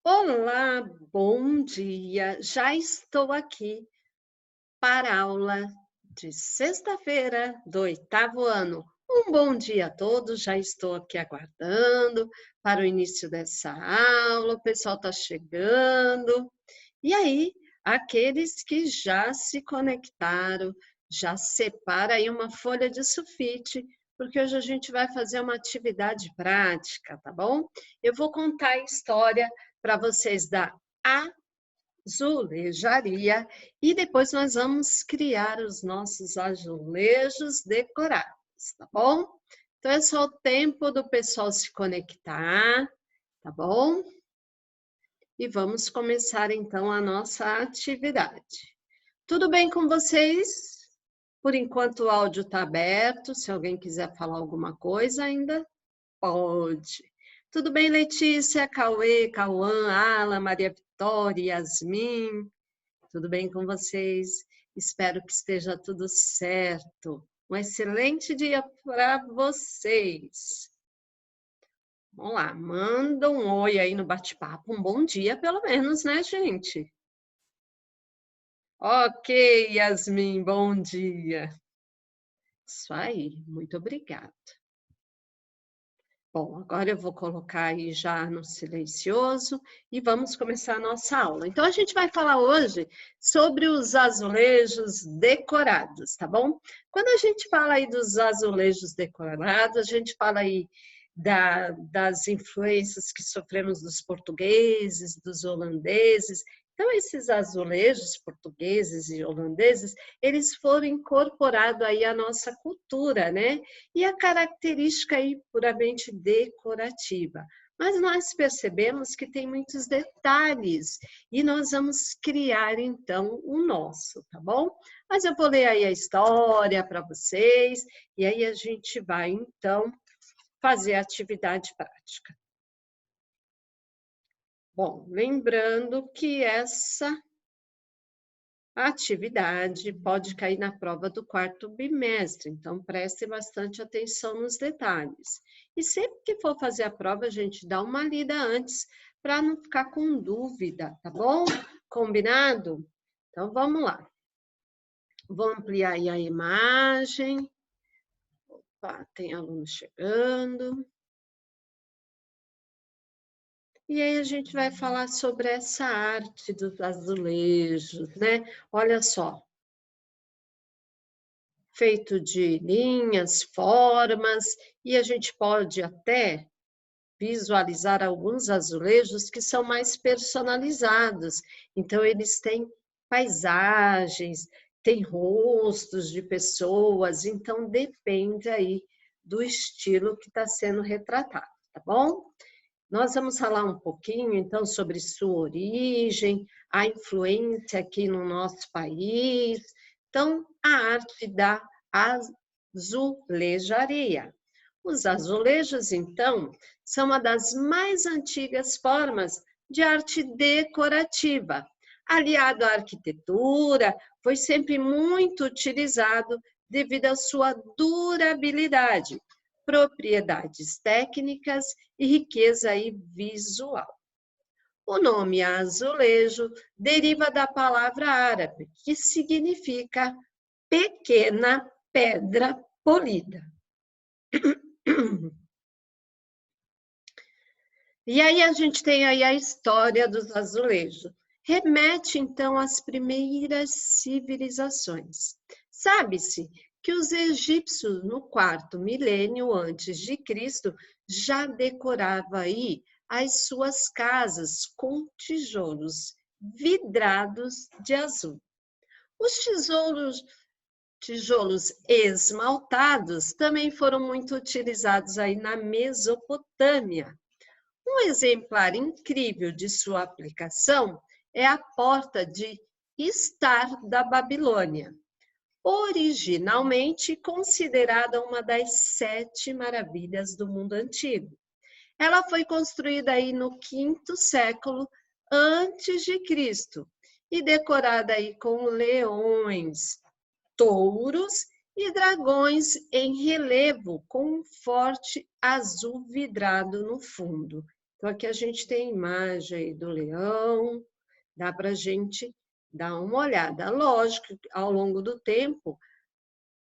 Olá, bom dia. Já estou aqui para a aula de sexta-feira do oitavo ano. Um bom dia a todos. Já estou aqui aguardando para o início dessa aula. O pessoal está chegando. E aí, aqueles que já se conectaram, já separa aí uma folha de sulfite, porque hoje a gente vai fazer uma atividade prática, tá bom? Eu vou contar a história para vocês da azulejaria e depois nós vamos criar os nossos azulejos decorados, tá bom? Então é só o tempo do pessoal se conectar, tá bom? E vamos começar então a nossa atividade. Tudo bem com vocês? Por enquanto o áudio está aberto, se alguém quiser falar alguma coisa ainda, pode. Tudo bem, Letícia, Cauê, Cauã, Ala, Maria Vitória, Yasmin? Tudo bem com vocês? Espero que esteja tudo certo. Um excelente dia para vocês. Vamos lá, manda um oi aí no bate-papo, um bom dia pelo menos, né, gente? Ok, Yasmin, bom dia. Isso aí, muito obrigada. Bom, agora eu vou colocar aí já no silencioso e vamos começar a nossa aula. Então, a gente vai falar hoje sobre os azulejos decorados, tá bom? Quando a gente fala aí dos azulejos decorados, a gente fala aí das influências que sofremos dos portugueses, dos holandeses. Então, esses azulejos portugueses e holandeses, eles foram incorporados aí à nossa cultura, né? E a característica aí puramente decorativa. Mas nós percebemos que tem muitos detalhes e nós vamos criar então o nosso, tá bom? Mas eu vou ler aí a história para vocês e aí a gente vai então fazer a atividade prática. Bom, lembrando que essa atividade pode cair na prova do quarto bimestre, então preste bastante atenção nos detalhes. E sempre que for fazer a prova, a gente dá uma lida antes para não ficar com dúvida, tá bom? Combinado? Então vamos lá. Vou ampliar aí a imagem. Opa, tem aluno chegando. E aí a gente vai falar sobre essa arte dos azulejos, né? Olha só, feito de linhas, formas, e a gente pode até visualizar alguns azulejos que são mais personalizados. Então, eles têm paisagens, têm rostos de pessoas, então depende aí do estilo que está sendo retratado, tá bom? Nós vamos falar um pouquinho, então, sobre sua origem, a influência aqui no nosso país. Então, a arte da azulejaria. Os azulejos, então, são uma das mais antigas formas de arte decorativa. Aliado à arquitetura, foi sempre muito utilizado devido à sua durabilidade, propriedades técnicas e riqueza aí visual. O nome azulejo deriva da palavra árabe, que significa pequena pedra polida. E aí a gente tem aí a história dos azulejos. Remete, então, às primeiras civilizações. Sabe-se que os egípcios, no quarto milênio antes de Cristo, já decoravam aí as suas casas com tijolos vidrados de azul. Os tijolos esmaltados também foram muito utilizados aí na Mesopotâmia. Um exemplar incrível de sua aplicação é a porta de Estar da Babilônia, originalmente considerada uma das 7 maravilhas do mundo antigo. Ela foi construída aí no quinto século antes de Cristo e decorada aí com leões, touros e dragões em relevo com um forte azul vidrado no fundo. Então, aqui a gente tem a imagem aí do leão, dá para a gente dar uma olhada. Lógico, ao longo do tempo,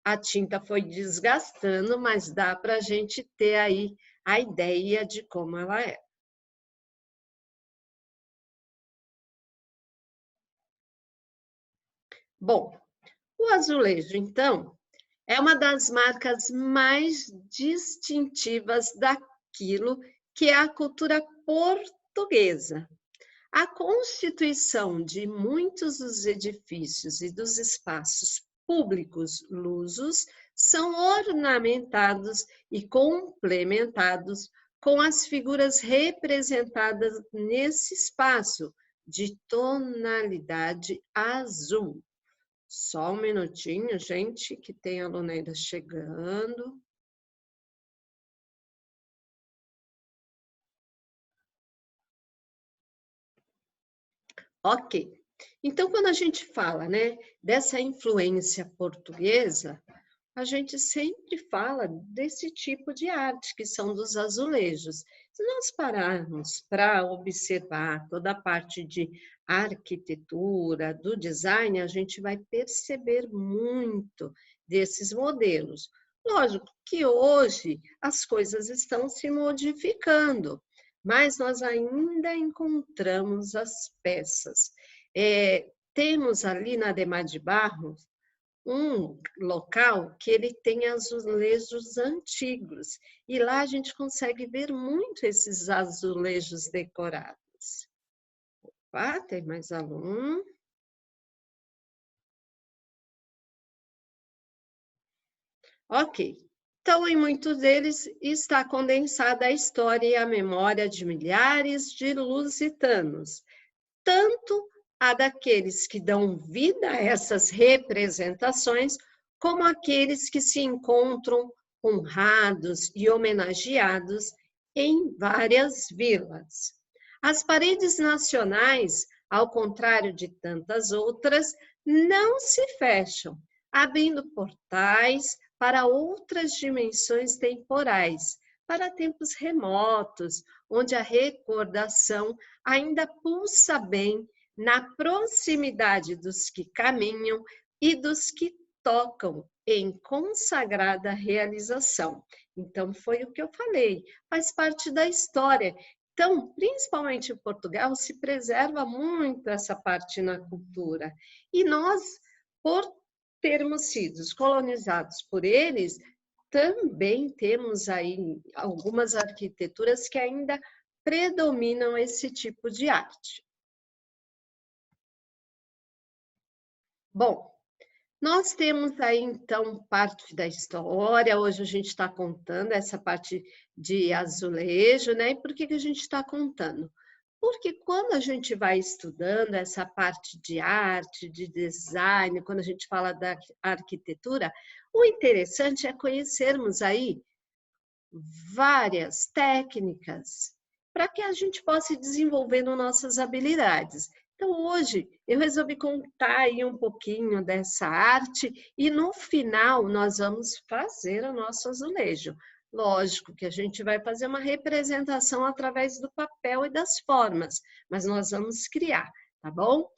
a tinta foi desgastando, mas dá para a gente ter aí a ideia de como ela é. Bom, o azulejo, então, é uma das marcas mais distintivas daquilo que é a cultura portuguesa. A constituição de muitos dos edifícios e dos espaços públicos lusos são ornamentados e complementados com as figuras representadas nesse espaço de tonalidade azul. Só um minutinho, gente, que tem a Luneira chegando. Ok. Então, quando a gente fala, né, dessa influência portuguesa, a gente sempre fala desse tipo de arte, que são dos azulejos. Se nós pararmos para observar toda a parte de arquitetura, do design, a gente vai perceber muito desses modelos. Lógico que hoje as coisas estão se modificando, mas nós ainda encontramos as peças. Temos ali na Adhemar de Barros um local que ele tem azulejos antigos, e lá a gente consegue ver muito esses azulejos decorados. Ah, tem mais aluno. Ok. Então, em muitos deles está condensada a história e a memória de milhares de lusitanos, tanto a daqueles que dão vida a essas representações, como aqueles que se encontram honrados e homenageados em várias vilas. As paredes nacionais, ao contrário de tantas outras, não se fecham, abrindo portais para outras dimensões temporais, para tempos remotos, onde a recordação ainda pulsa bem na proximidade dos que caminham e dos que tocam em consagrada realização. Então, foi o que eu falei, faz parte da história. Então, principalmente em Portugal, se preserva muito essa parte na cultura. E nós, por termos sido colonizados por eles, também temos aí algumas arquiteturas que ainda predominam esse tipo de arte. Bom, nós temos aí, então, parte da história. Hoje a gente está contando essa parte de azulejo, né? E por que a gente está contando? Porque quando a gente vai estudando essa parte de arte, de design, quando a gente fala da arquitetura, o interessante é conhecermos aí várias técnicas para que a gente possa ir desenvolvendo nossas habilidades. Então, hoje, eu resolvi contar aí um pouquinho dessa arte e, no final, nós vamos fazer o nosso azulejo. Lógico que a gente vai fazer uma representação através do papel e das formas, mas nós vamos criar, tá bom?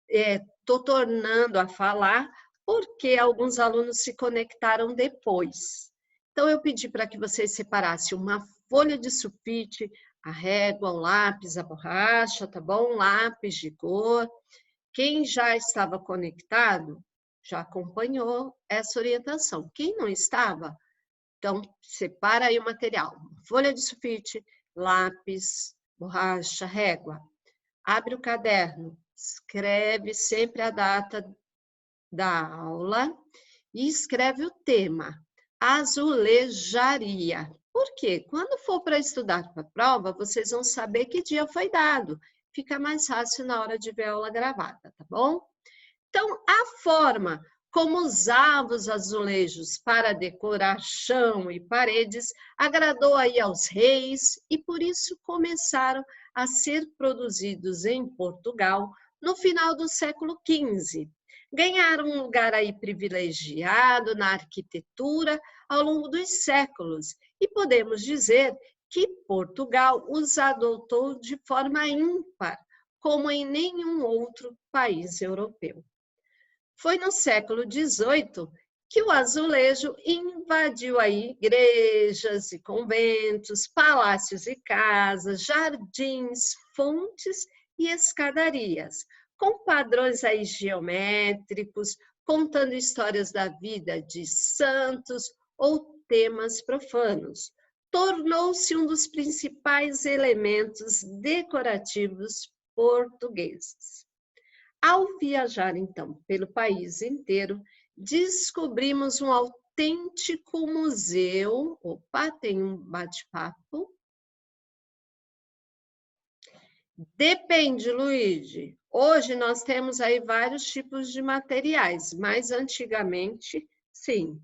Estou tornando a falar porque alguns alunos se conectaram depois. Então, eu pedi para que vocês separassem uma folha de sulfite, a régua, o lápis, a borracha, tá bom? Lápis de cor. Quem já estava conectado, já acompanhou essa orientação. Quem não estava, então, separa aí o material. Folha de sulfite, lápis, borracha, régua. Abre o caderno, escreve sempre a data da aula e escreve o tema, azulejaria. Por quê? Quando for para estudar para a prova, vocês vão saber que dia foi dado. Fica mais fácil na hora de ver a aula gravada, tá bom? Então, a forma como usava os azulejos para decorar chão e paredes agradou aí aos reis e por isso começaram a ser produzidos em Portugal no final do século XV. Ganharam um lugar aí privilegiado na arquitetura ao longo dos séculos e podemos dizer que Portugal os adotou de forma ímpar, como em nenhum outro país europeu. Foi no século XVIII que o azulejo invadiu aí igrejas e conventos, palácios e casas, jardins, fontes e escadarias, com padrões aí geométricos, contando histórias da vida de santos ou temas profanos. Tornou-se um dos principais elementos decorativos portugueses. Ao viajar, então, pelo país inteiro, descobrimos um autêntico museu. Opa, tem um bate-papo. Depende, Luigi. Hoje nós temos aí vários tipos de materiais, mas antigamente, sim,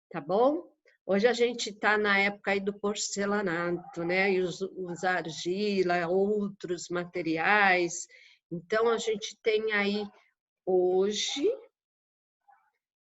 tá bom? Hoje a gente está na época aí do porcelanato, né? E os argila, outros materiais. Então, a gente tem aí, hoje,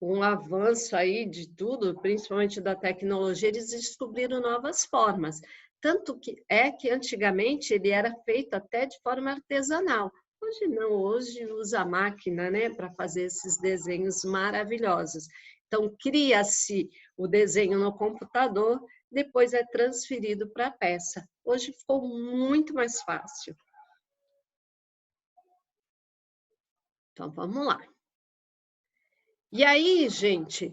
um avanço aí de tudo, principalmente da tecnologia, eles descobriram novas formas. Tanto que antigamente ele era feito até de forma artesanal. Hoje não, hoje usa a máquina, né, para fazer esses desenhos maravilhosos. Então, cria-se o desenho no computador, depois é transferido para a peça. Hoje ficou muito mais fácil. Então, vamos lá. E aí, gente,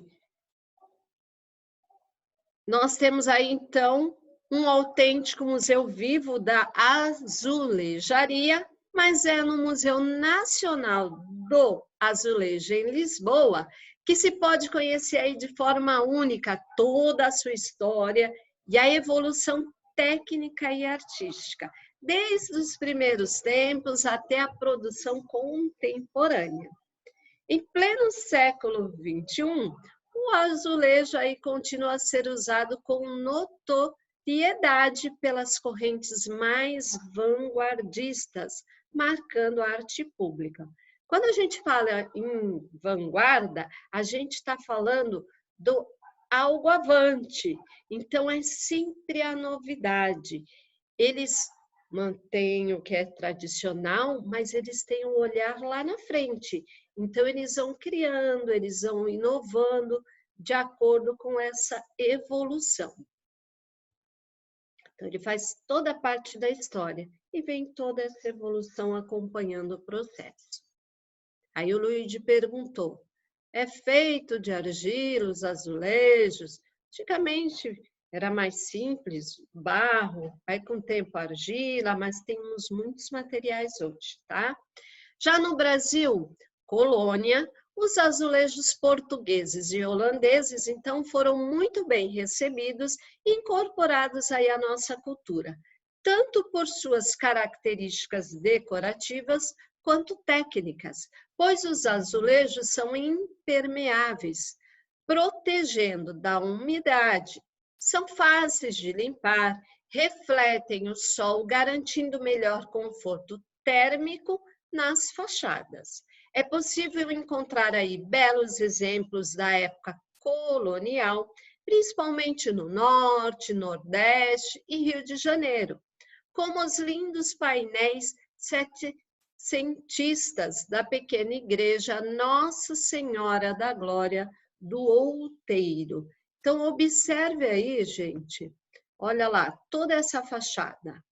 nós temos aí, então, um autêntico museu vivo da azulejaria, mas é no Museu Nacional do Azulejo, em Lisboa, que se pode conhecer aí de forma única toda a sua história e a evolução técnica e artística, desde os primeiros tempos até a produção contemporânea. Em pleno século XXI, o azulejo aí continua a ser usado com notoriedade pelas correntes mais vanguardistas, marcando a arte pública. Quando a gente fala em vanguarda, a gente está falando do algo avante, então é sempre a novidade. Eles mantêm o que é tradicional, mas eles têm um olhar lá na frente. Então, eles vão criando, eles vão inovando de acordo com essa evolução. Então, ele faz toda a parte da história e vem toda essa evolução acompanhando o processo. Aí o Luigi perguntou, é feito de argila, os azulejos? Antigamente era mais simples, barro, aí com o tempo argila, mas temos muitos materiais hoje, tá? Já no Brasil, colônia, os azulejos portugueses e holandeses, então, foram muito bem recebidos e incorporados aí à nossa cultura, tanto por suas características decorativas quanto técnicas, pois os azulejos são impermeáveis, protegendo da umidade, são fáceis de limpar, refletem o sol, garantindo melhor conforto térmico nas fachadas. É possível encontrar aí belos exemplos da época colonial, principalmente no Norte, Nordeste e Rio de Janeiro, como os lindos painéis setentistas da pequena igreja Nossa Senhora da Glória do Outeiro. Então, observe aí, gente, olha lá, toda essa fachada.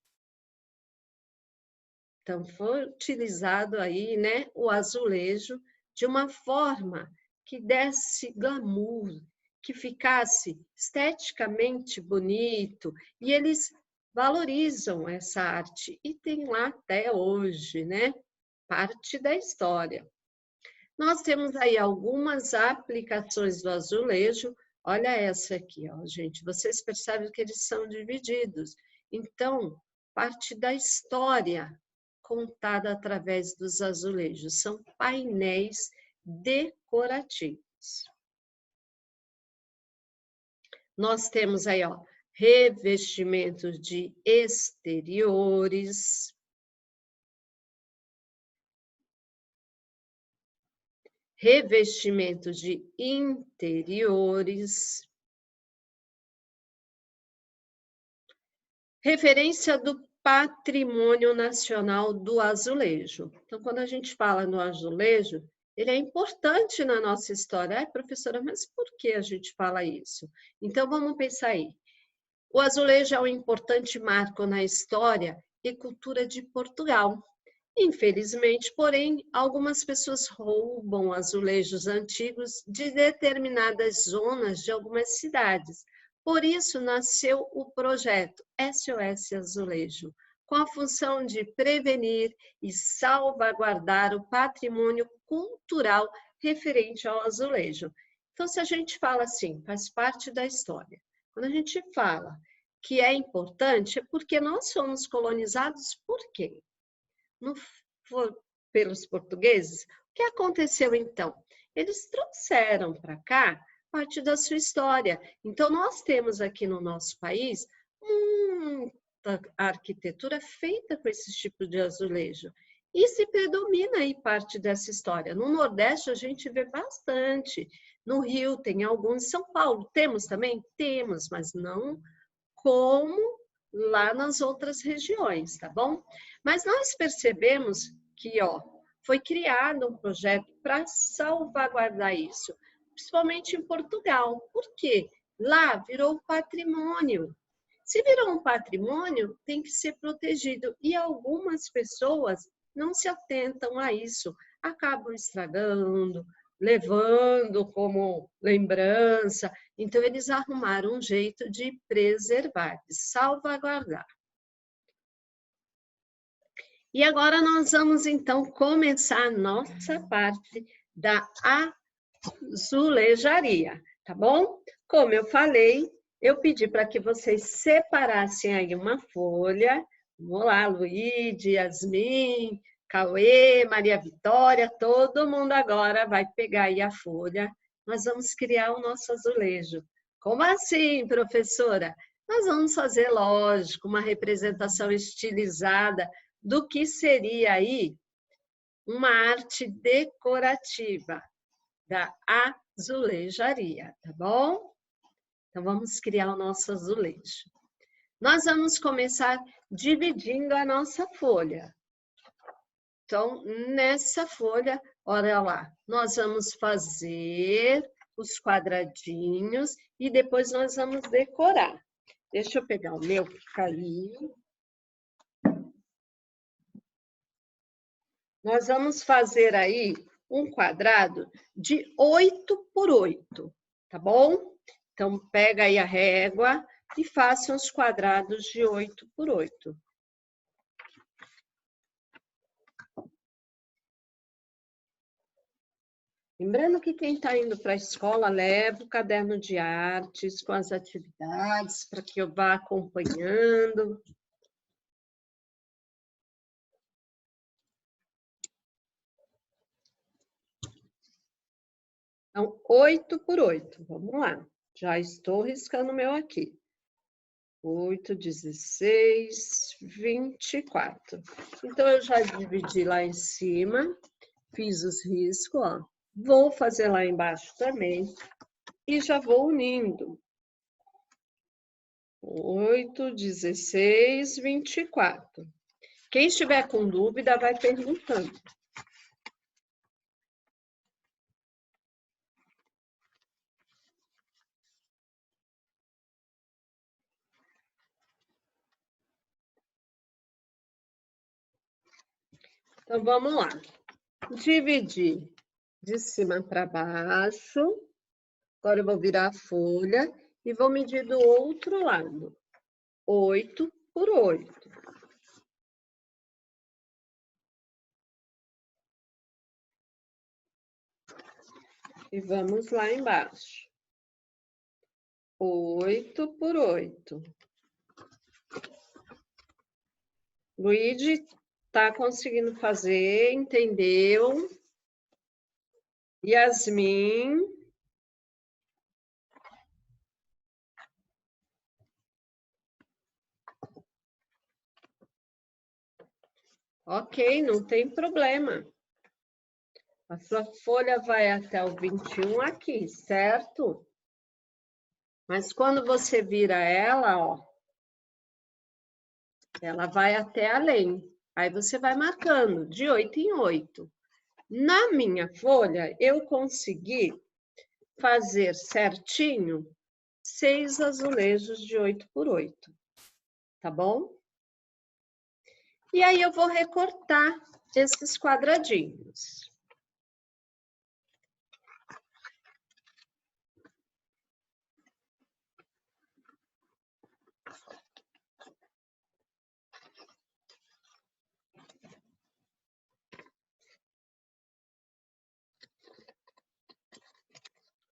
Então, foi utilizado aí, né, o azulejo de uma forma que desse glamour, que ficasse esteticamente bonito, e eles valorizam essa arte, e tem lá até hoje, né, parte da história. Nós temos aí algumas aplicações do azulejo, olha essa aqui, ó, gente, vocês percebem que eles são divididos. Então, parte da história contada através dos azulejos, são painéis decorativos. Nós temos aí, ó, revestimentos de exteriores, revestimentos de interiores, Referência do Patrimônio Nacional do Azulejo. Então, quando a gente fala no azulejo, ele é importante na nossa história. Ai, professora, mas por que a gente fala isso? Então, vamos pensar aí. O azulejo é um importante marco na história e cultura de Portugal. Infelizmente, porém, algumas pessoas roubam azulejos antigos de determinadas zonas de algumas cidades. Por isso, nasceu o projeto SOS Azulejo, com a função de prevenir e salvaguardar o patrimônio cultural referente ao azulejo. Então, se a gente fala assim, faz parte da história. Quando a gente fala que é importante, é porque nós fomos colonizados por quem? Não for pelos portugueses. O que aconteceu então? Eles trouxeram para cá parte da sua história. Então, nós temos aqui no nosso país muita arquitetura feita com esse tipo de azulejo. E se predomina aí parte dessa história. No Nordeste, a gente vê bastante. No Rio tem alguns. Em São Paulo temos também? Temos, mas não como lá nas outras regiões, tá bom? Mas nós percebemos que, foi criado um projeto para salvaguardar isso, principalmente em Portugal. Por quê? Lá virou patrimônio. Se virou um patrimônio, tem que ser protegido. E algumas pessoas não se atentam a isso, acabam estragando, levando como lembrança. Então, eles arrumaram um jeito de preservar, de salvaguardar. E agora nós vamos, então, começar a nossa parte da azulejaria, tá bom? Como eu falei, eu pedi para que vocês separassem aí uma folha. Vamos lá, Luíde, Yasmin, Cauê, Maria Vitória, todo mundo agora vai pegar aí a folha. Nós vamos criar o nosso azulejo. Como assim, professora? Nós vamos fazer, lógico, uma representação estilizada do que seria aí uma arte decorativa da azulejaria, tá bom? Então, vamos criar o nosso azulejo. Nós vamos começar dividindo a nossa folha. Então, nessa folha, olha lá, nós vamos fazer os quadradinhos e depois nós vamos decorar. Deixa eu pegar o meu que caiu. Nós vamos fazer aí um quadrado de 8 por 8, tá bom? Então, pega aí a régua e faça os quadrados de 8 por 8. Lembrando que quem está indo para a escola leva o caderno de artes com as atividades para que eu vá acompanhando. Então, 8 por 8. Vamos lá. Já estou riscando o meu aqui. 8, 16, 24. Então, eu já dividi lá em cima, fiz os riscos, ó. Vou fazer lá embaixo também e já vou unindo. 8, 16, 24. Quem estiver com dúvida, vai perguntando. Então, vamos lá. Dividir de cima para baixo. Agora, eu vou virar a folha e vou medir do outro lado. 8 por 8. E vamos lá embaixo. 8 por 8. Luíde tá conseguindo fazer, entendeu? Yasmin. Ok, não tem problema. A sua folha vai até o 21 aqui, certo? Mas quando você vira ela, ó, Ela vai até além. Aí você vai marcando de 8 em 8. Na minha folha, eu consegui fazer certinho 6 azulejos de 8 por 8. Tá bom? E aí eu vou recortar esses quadradinhos.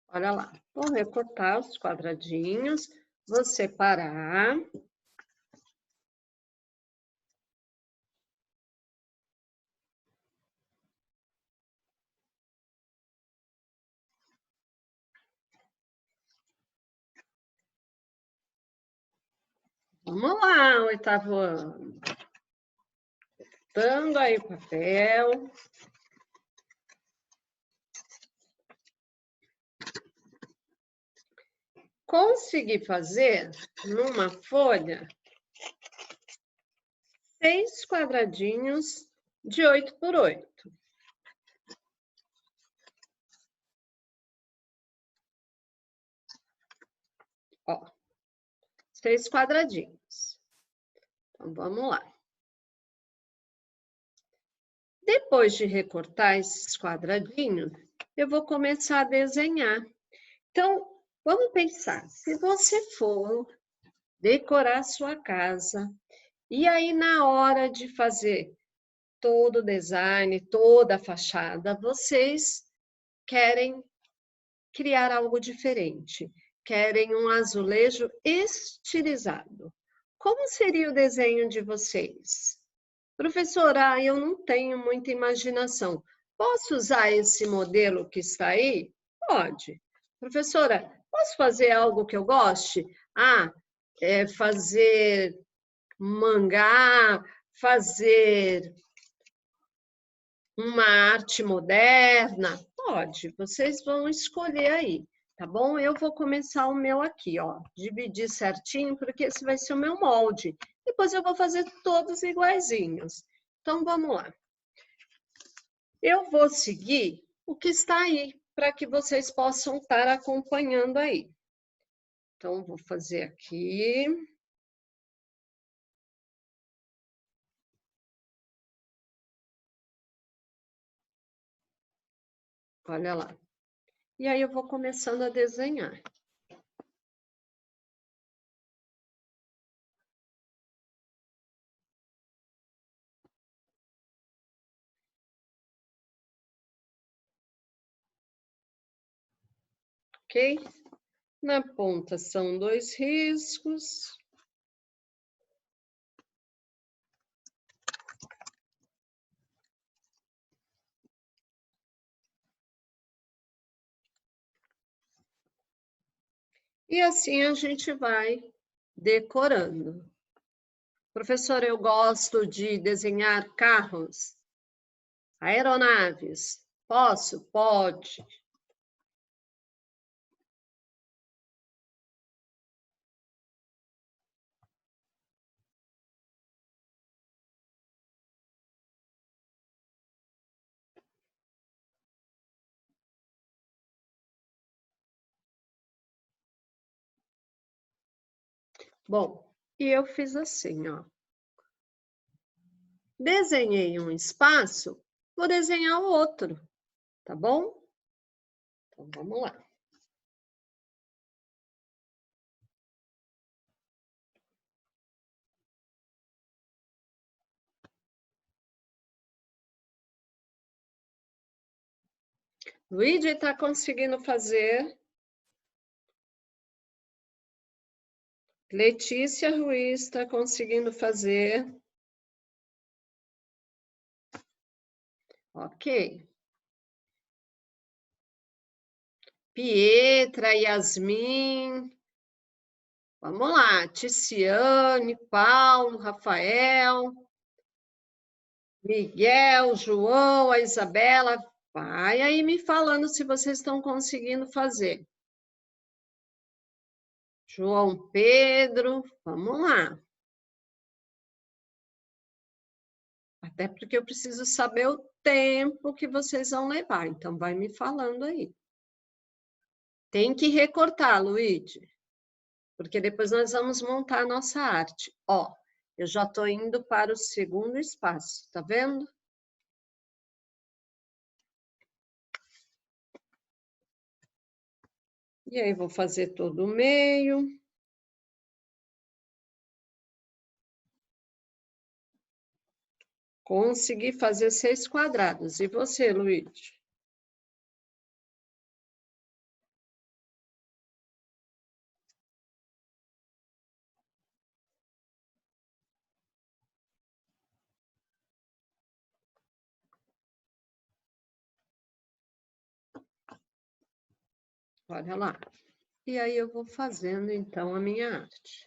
Olha lá, vou recortar os quadradinhos, vou separar. Vamos lá, oitavo ano. Dando aí o papel. Consegui fazer numa folha 6 quadradinhos de 8 por 8. Ó, 6 quadradinhos. Então, vamos lá. Depois de recortar esses quadradinhos, eu vou começar a desenhar. Então, vamos pensar, se você for decorar sua casa, e aí na hora de fazer todo o design, toda a fachada, vocês querem criar algo diferente, querem um azulejo estilizado. Como seria o desenho de vocês? Professora, eu não tenho muita imaginação. Posso usar esse modelo que está aí? Pode. Professora, posso fazer algo que eu goste? Fazer mangá, fazer uma arte moderna? Pode, vocês vão escolher aí, tá bom? Eu vou começar o meu aqui, ó, dividir certinho, porque esse vai ser o meu molde. Depois eu vou fazer todos iguaizinhos. Então, vamos lá. Eu vou seguir o que está aí, para que vocês possam estar acompanhando aí. Então, vou fazer aqui. Olha lá. E aí eu vou começando a desenhar. Ok? Na ponta são 2 riscos. E assim a gente vai decorando. Professora, eu gosto de desenhar carros, aeronaves. Posso? Pode. Bom, e eu fiz assim, ó. Desenhei um espaço, vou desenhar o outro, tá bom? Então, vamos lá. Luigi está conseguindo fazer. Letícia Ruiz está conseguindo fazer. Ok. Pietra, Yasmin. Vamos lá. Ticiane, Paulo, Rafael, Miguel, João, a Isabela. Vai aí me falando se vocês estão conseguindo fazer. João Pedro, vamos lá. Até porque eu preciso saber o tempo que vocês vão levar, então vai me falando aí. Tem que recortar, Luíde, porque depois nós vamos montar a nossa arte. Ó, eu já estou indo para o segundo espaço, tá vendo? E aí, vou fazer todo o meio. Consegui fazer 6 quadrados. E você, Luíde? Olha lá. E aí, eu vou fazendo, então, a minha arte.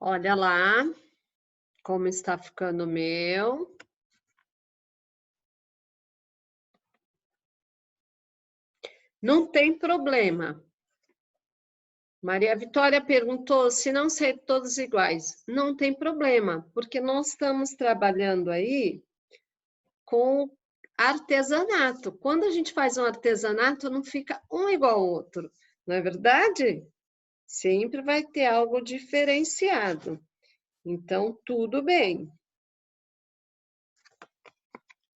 Olha lá como está ficando o meu. Não tem problema. Maria Vitória perguntou se não ser todos iguais. Não tem problema, porque nós estamos trabalhando aí com artesanato. Quando a gente faz um artesanato, não fica um igual ao outro, não é verdade? Sempre vai ter algo diferenciado. Então, tudo bem.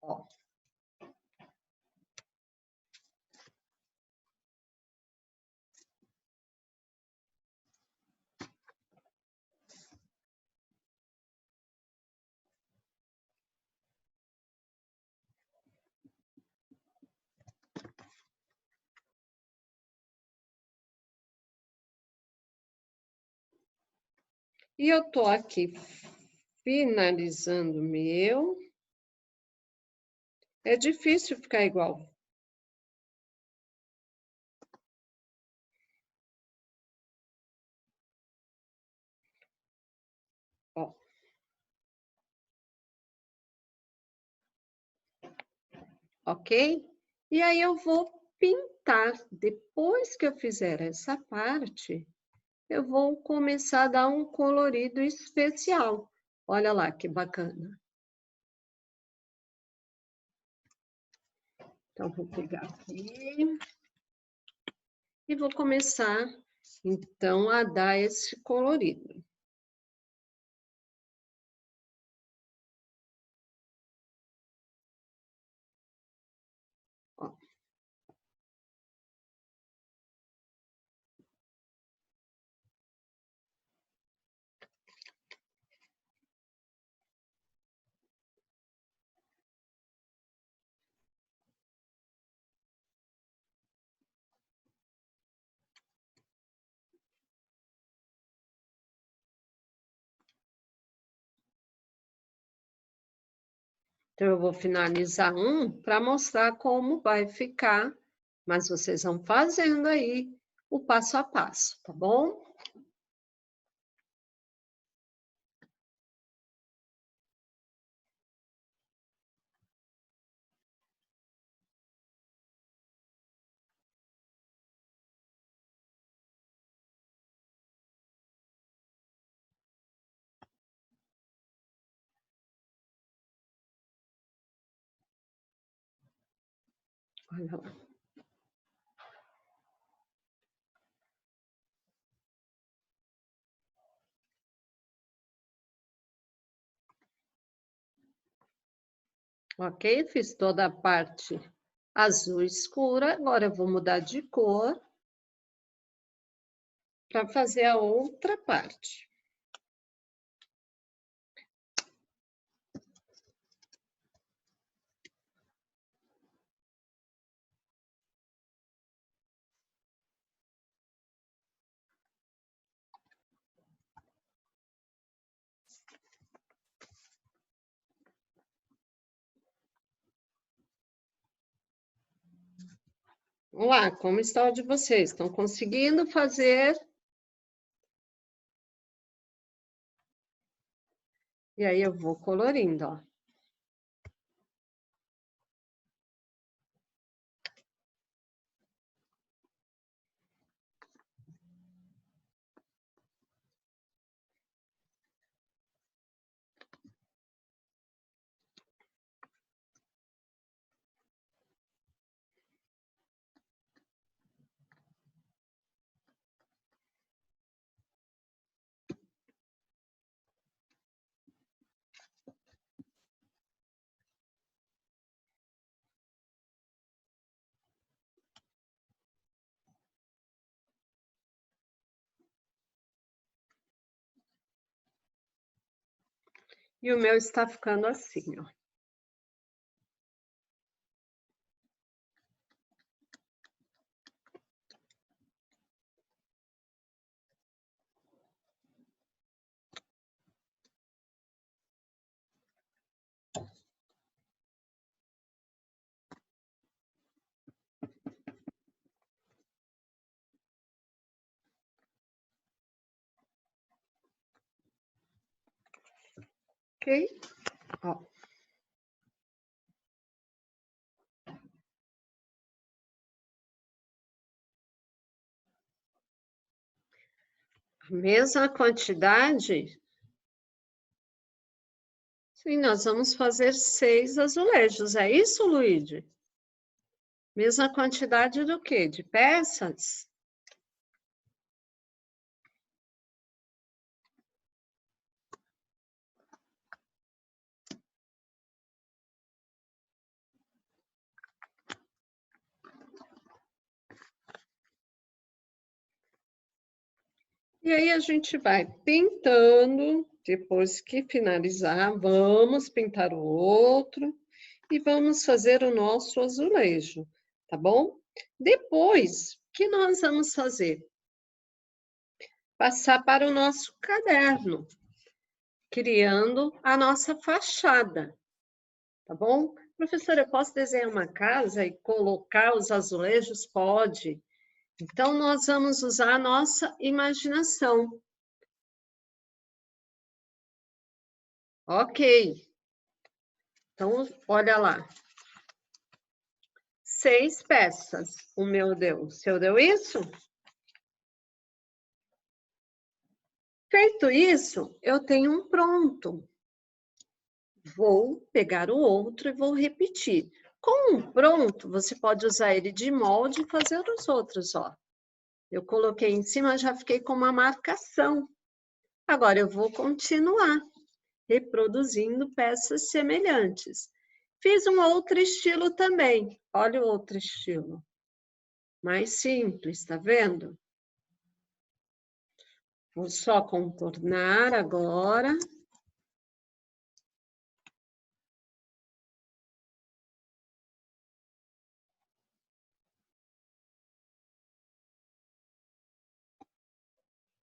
Ó. E eu tô aqui finalizando o meu. É difícil ficar igual. Ó. Ok? E aí eu vou pintar. Depois que eu fizer essa parte, eu vou começar a dar um colorido especial. Olha lá que bacana. Então, vou pegar aqui e vou começar, então, a dar esse colorido. Ó. Então, eu vou finalizar um para mostrar como vai ficar, mas vocês vão fazendo aí o passo a passo, tá bom? Olha lá. Ok? Fiz toda a parte azul escura, agora eu vou mudar de cor para fazer a outra parte. Vamos lá, como está o de vocês? Estão conseguindo fazer? E aí eu vou colorindo, ó. E o meu está ficando assim, ó. Ok? Ó. A mesma quantidade? Sim, nós vamos fazer 6 azulejos. É isso, Luíde? Mesma quantidade do quê? De peças? E aí a gente vai pintando, depois que finalizar, vamos pintar o outro e vamos fazer o nosso azulejo, tá bom? Depois, o que nós vamos fazer? Passar para o nosso caderno, criando a nossa fachada, tá bom? Professora, eu posso desenhar uma casa e colocar os azulejos? Pode. Então, nós vamos usar a nossa imaginação. Ok. Então, olha lá. 6 peças o meu deu. O seu deu isso? Feito isso, eu tenho um pronto. Vou pegar o outro e vou repetir. Com um pronto, você pode usar ele de molde e fazer os outros, ó. Eu coloquei em cima, já fiquei com uma marcação. Agora, eu vou continuar reproduzindo peças semelhantes. Fiz um outro estilo também. Olha o outro estilo. Mais simples, tá vendo? Vou só contornar agora.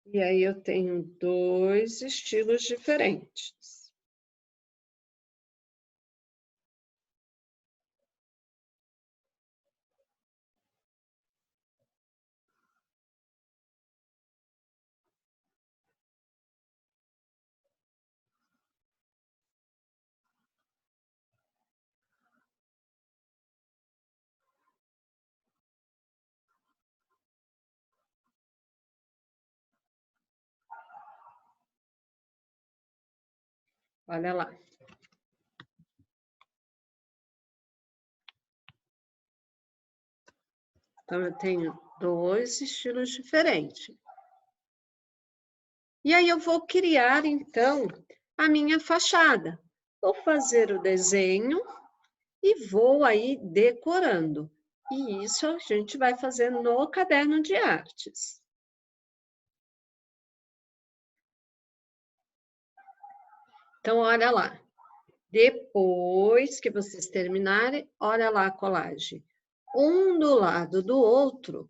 E aí eu tenho 2 estilos diferentes. Olha lá. Então, eu tenho 2 estilos diferentes. E aí eu vou criar, então, a minha fachada. Vou fazer o desenho e vou aí decorando. E isso a gente vai fazer no caderno de artes. Então, olha lá. Depois que vocês terminarem, olha lá a colagem. Um do lado do outro,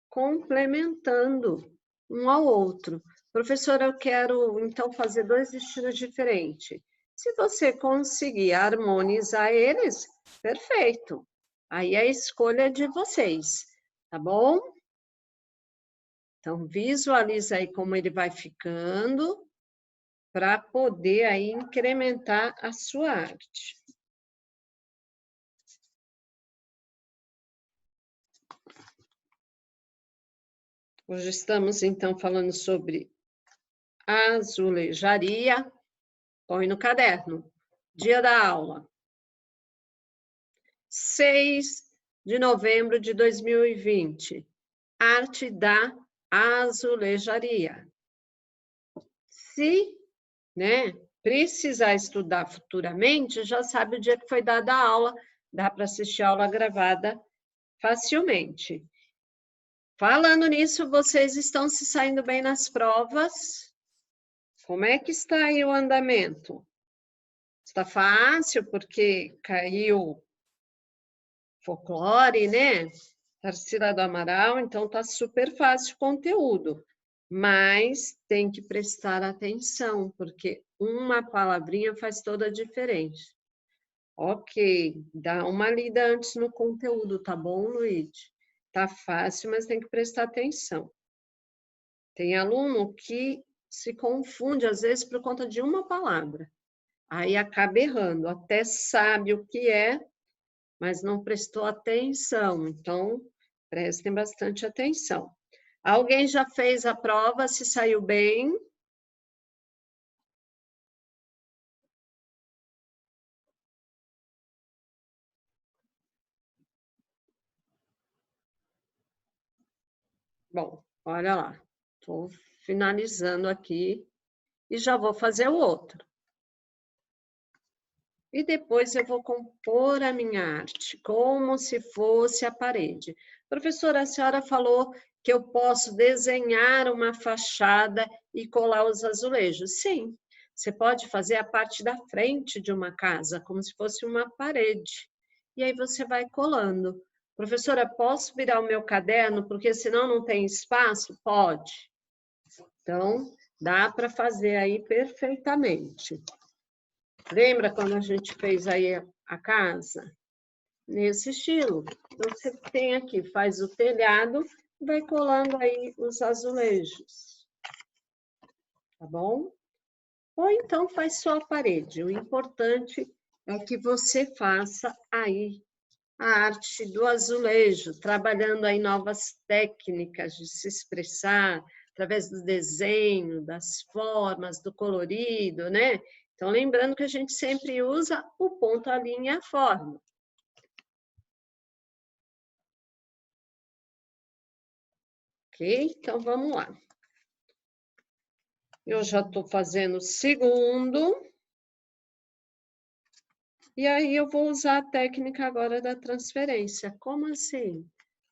complementando um ao outro. Professora, eu quero, então, fazer 2 estilos diferentes. Se você conseguir harmonizar eles, perfeito. Aí é a escolha de vocês. tá bom? Então, visualiza aí como ele vai ficando, para poder aí incrementar a sua arte. Hoje estamos, então, falando sobre azulejaria. Põe no caderno. Dia da aula. 6 de novembro de 2020. Arte da azulejaria. Se, né, precisar estudar futuramente, já sabe o dia que foi dada a aula, dá para assistir a aula gravada facilmente. Falando nisso, vocês estão se saindo bem nas provas? Como é que está aí o andamento? Está fácil, porque caiu folclore, né? Tarsila do Amaral, então tá super fácil o conteúdo. Mas tem que prestar atenção, porque uma palavrinha faz toda a diferença. Ok, dá uma lida antes no conteúdo, tá bom, Luiz? Tá fácil, mas tem que prestar atenção. Tem aluno que se confunde, às vezes, por conta de uma palavra. Aí acaba errando, até sabe o que é, mas não prestou atenção. Então, prestem bastante atenção. Alguém já fez a prova, se saiu bem? Bom, olha lá. Estou finalizando aqui e já vou fazer o outro. E depois eu vou compor a minha arte, como se fosse a parede. Professora, a senhora falou que eu posso desenhar uma fachada e colar os azulejos. Sim, você pode fazer a parte da frente de uma casa, como se fosse uma parede. E aí você vai colando. Professora, posso virar o meu caderno, porque senão não tem espaço? Pode. Então, dá para fazer aí perfeitamente. Lembra quando a gente fez aí a casa? Nesse estilo. Então, você tem aqui, faz o telhado, vai colando aí os azulejos. Tá bom? Ou então faz só a parede. O importante é que você faça aí a arte do azulejo, trabalhando aí novas técnicas de se expressar, através do desenho, das formas, do colorido, né? Então, lembrando que a gente sempre usa o ponto, a linha e a forma. Ok? Então, vamos lá. Eu já estou fazendo o segundo. E aí, eu vou usar a técnica agora da transferência. Como assim?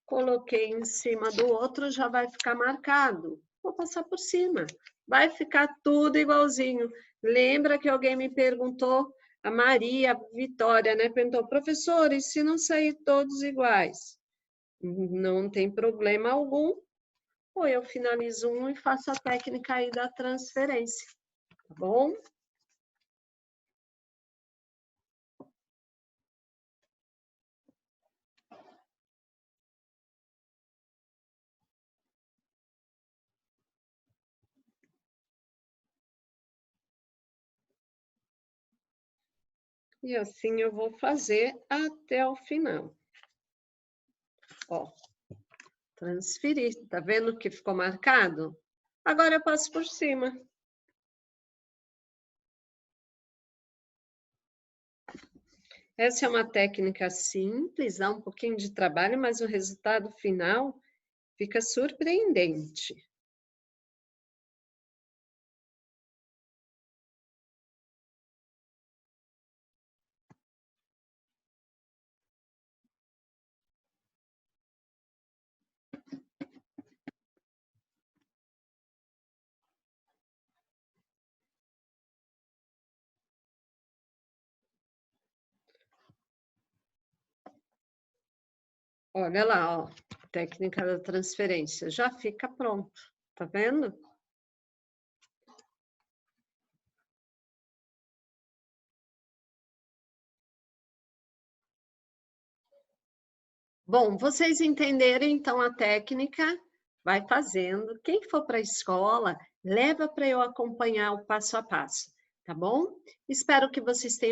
Coloquei em cima do outro, já vai ficar marcado. Vou passar por cima. Vai ficar tudo igualzinho. Lembra que alguém me perguntou, a Maria Vitória, né? Perguntou, professor, e se não sair todos iguais? Não tem problema algum. Ou eu finalizo um e faço a técnica aí da transferência. Tá bom? E assim eu vou fazer até o final. Ó, transferir. Tá vendo que ficou marcado? Agora eu passo por cima. Essa é uma técnica simples, dá um pouquinho de trabalho, mas o resultado final fica surpreendente. Olha lá, ó, técnica da transferência, já fica pronto, tá vendo? Bom, vocês entenderem então a técnica, vai fazendo. Quem for para a escola, leva para eu acompanhar o passo a passo, tá bom? Espero que vocês tenham